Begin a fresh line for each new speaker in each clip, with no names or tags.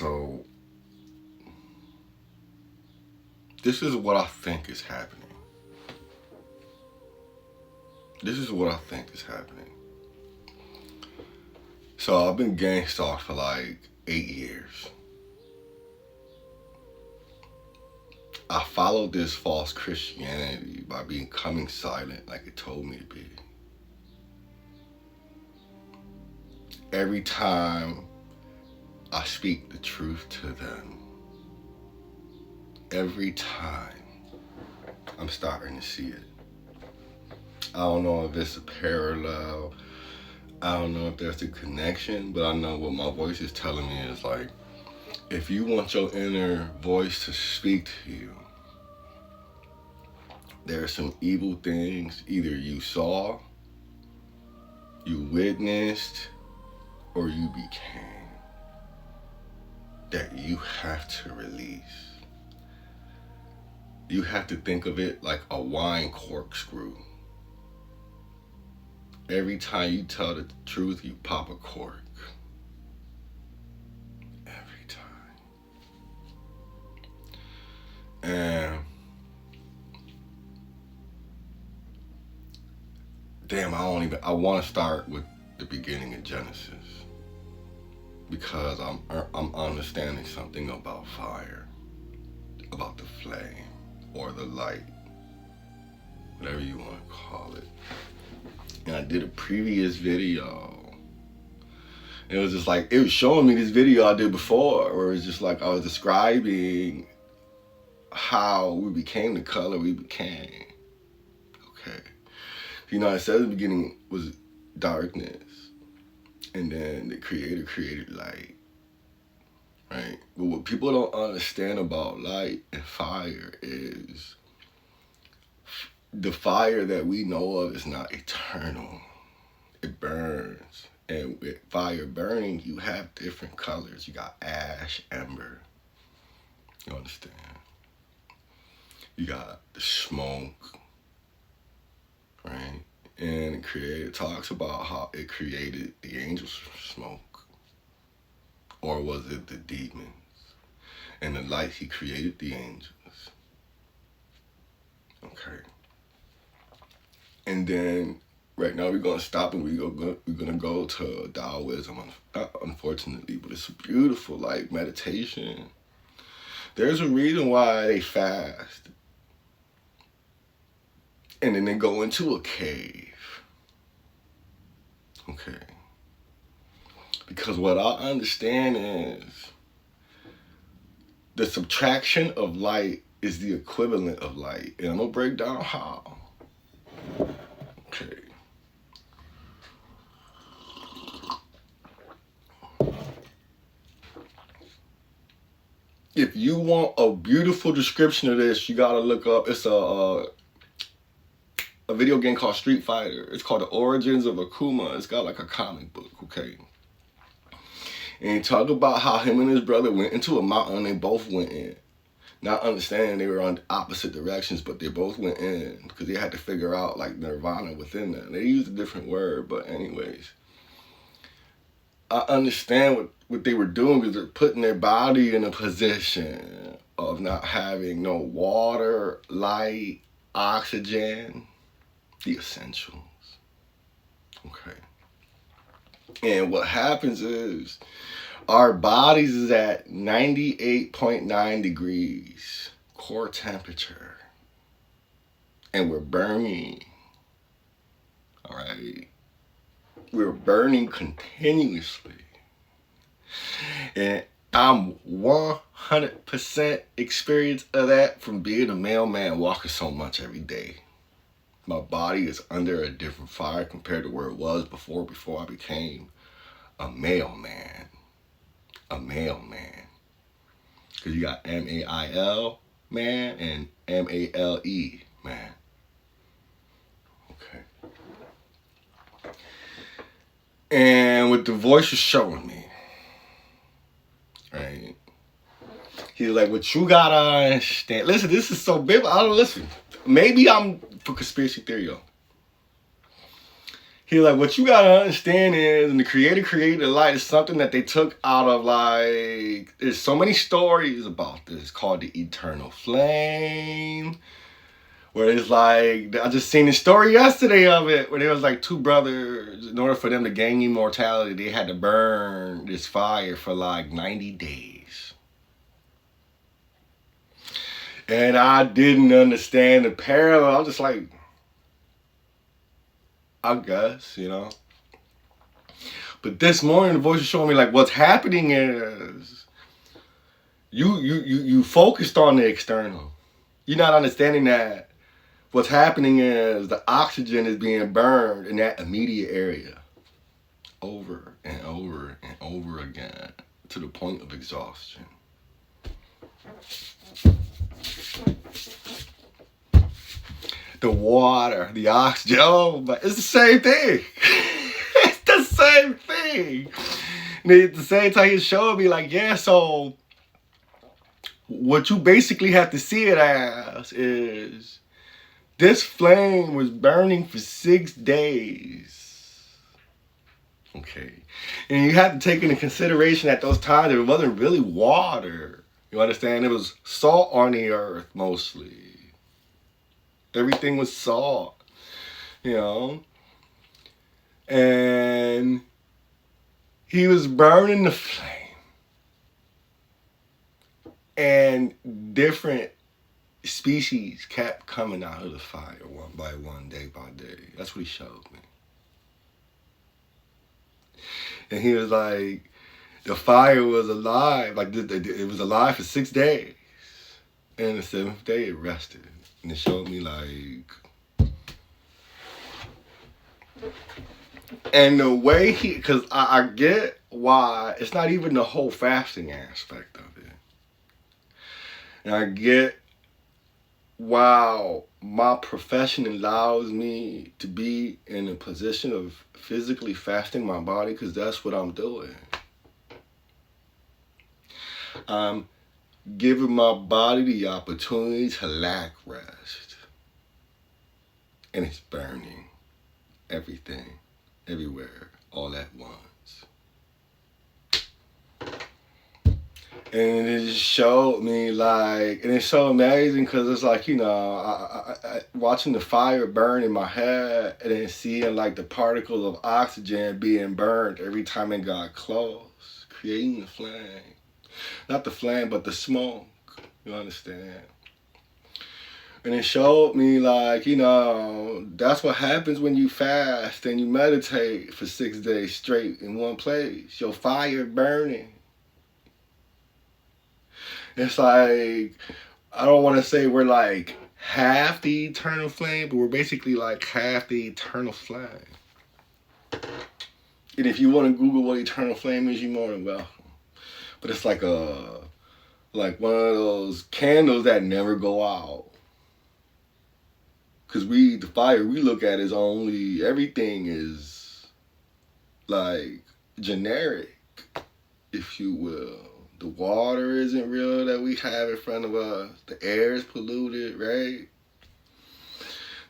So, this is what I think is happening. This is what I think is happening. So, I've been gang stalked for like 8 years. I followed this false Christianity by becoming silent like it told me to be. Every time I speak the truth to them, every time I'm starting to see it. I don't know if it's a parallel. I don't know if there's a connection, but I know what my voice is telling me is like, if you want your inner voice to speak to you, there are some evil things either you saw, you witnessed, or you became that you have to release. You have to think of it like a wine corkscrew. Every time you tell the truth, you pop a cork. Every time. And damn, I want to start with the beginning of Genesis, because I'm understanding something about fire, about the flame or the light, whatever you want to call it. And I did a previous video. And it was just like, it was showing me this video I did before, where it was just like I was describing how we became the color we became. Okay. You know, I said the beginning was darkness, and then the creator created light, right? But what people don't understand about light and fire is the fire that we know of is not eternal. It burns. And with fire burning, you have different colors. You got ash, ember. You understand? You got the smoke, right? And the creator talks about how it created the angels from smoke. Or was it the demons? And the light, he created the angels. Okay. And then right now we're gonna stop and we're gonna go to Taoism. Unfortunately, but it's a beautiful like meditation. There's a reason why they fast, and then they go into a cave. Okay. Because what I understand is the subtraction of light is the equivalent of light, and I'm gonna break down how. Okay. If you want a beautiful description of this, you gotta look up. It's a video game called Street Fighter. It's called The Origins of Akuma. It's got like a comic book, okay? And he talked about how him and his brother went into a mountain and they both went in. Not understanding they were on opposite directions, but they both went in because they had to figure out like nirvana within them. They used a different word, but anyways. I understand what they were doing, because they're putting their body in a position of not having no water, light, oxygen, the essentials. Okay. And what happens is our bodies is at 98.9 degrees core temperature, and we're burning. All right. We're burning continuously. And I'm 100% experience of that from being a mailman walking so much every day. My body is under a different fire compared to where it was before I became a mailman. A mailman. Because you got M-A-I-L, man, and M-A-L-E, man. Okay. And what the voice was showing me, right? He's like, what you gotta understand. Listen, this is so big. I don't listen. Maybe I'm for conspiracy theory, though. He like, what you gotta understand is, and the creator created the light is something that they took out of like, there's so many stories about this called the eternal flame. Where it's like, I just seen the story yesterday of it, where there was like two brothers, in order for them to gain immortality, they had to burn this fire for like 90 days. And I didn't understand the parallel. I was just like, I guess, you know. But this morning, the voice is showing me like what's happening is you focused on the external. You're not understanding that what's happening is the oxygen is being burned in that immediate area over and over and over again to the point of exhaustion. The water, the oxygen, oh, but it's the same thing. It's the same thing. And at the same time, he showed me like, yeah, so what you basically have to see it as is this flame was burning for 6 days. Okay. And you have to take into consideration at those times there wasn't really water. You understand? It was salt on the earth mostly. Everything was salt, you know. And he was burning the flame. And different species kept coming out of the fire one by one, day by day. That's what he showed me. And he was like, the fire was alive. Like, it was alive for 6 days. And the 7th day, it rested. And it showed me, like... And the way because I get why it's not even the whole fasting aspect of it. And I get why my profession allows me to be in a position of physically fasting my body, because that's what I'm doing. I'm giving my body the opportunity to lack rest. And it's burning everything, everywhere, all at once. And it just showed me like, and it's so amazing because it's like, you know, I watching the fire burn in my head and then seeing like the particles of oxygen being burned every time it got close, creating the flame. Not the flame, but the smoke, you understand? And it showed me like, you know, that's what happens when you fast and you meditate for 6 days straight in one place. Your fire burning. It's like, I don't want to say we're like half the eternal flame, but we're basically like half the eternal flame. And if you want to Google what eternal flame is, you're more than welcome. But it's like one of those candles that never go out. Because the fire we look at is only, everything is like generic, if you will. The water isn't real that we have in front of us. The air is polluted, right?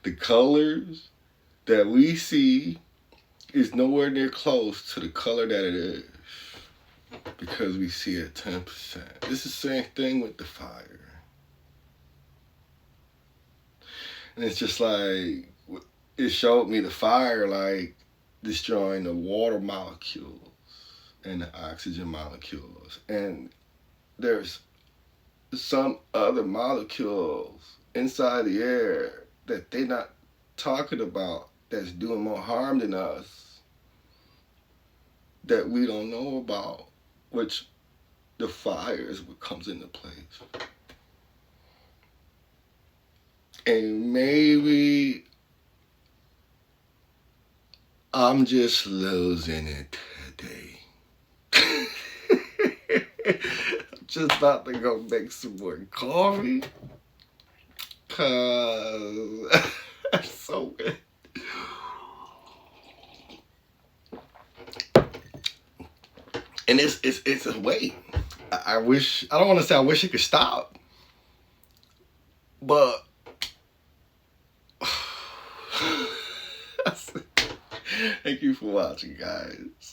The colors that we see is nowhere near close to the color that it is, because we see it 10%. It's the same thing with the fire. And it's just like, it showed me the fire like destroying the water molecules and the oxygen molecules. And there's some other molecules inside the air that they're not talking about that's doing more harm than us that we don't know about, which the fire is what comes into place. And maybe I'm just losing it today. I'm just about to go make some more coffee. Cause it's so good. And it's a weight. I don't want to say I wish it could stop. But Thank you for watching, guys.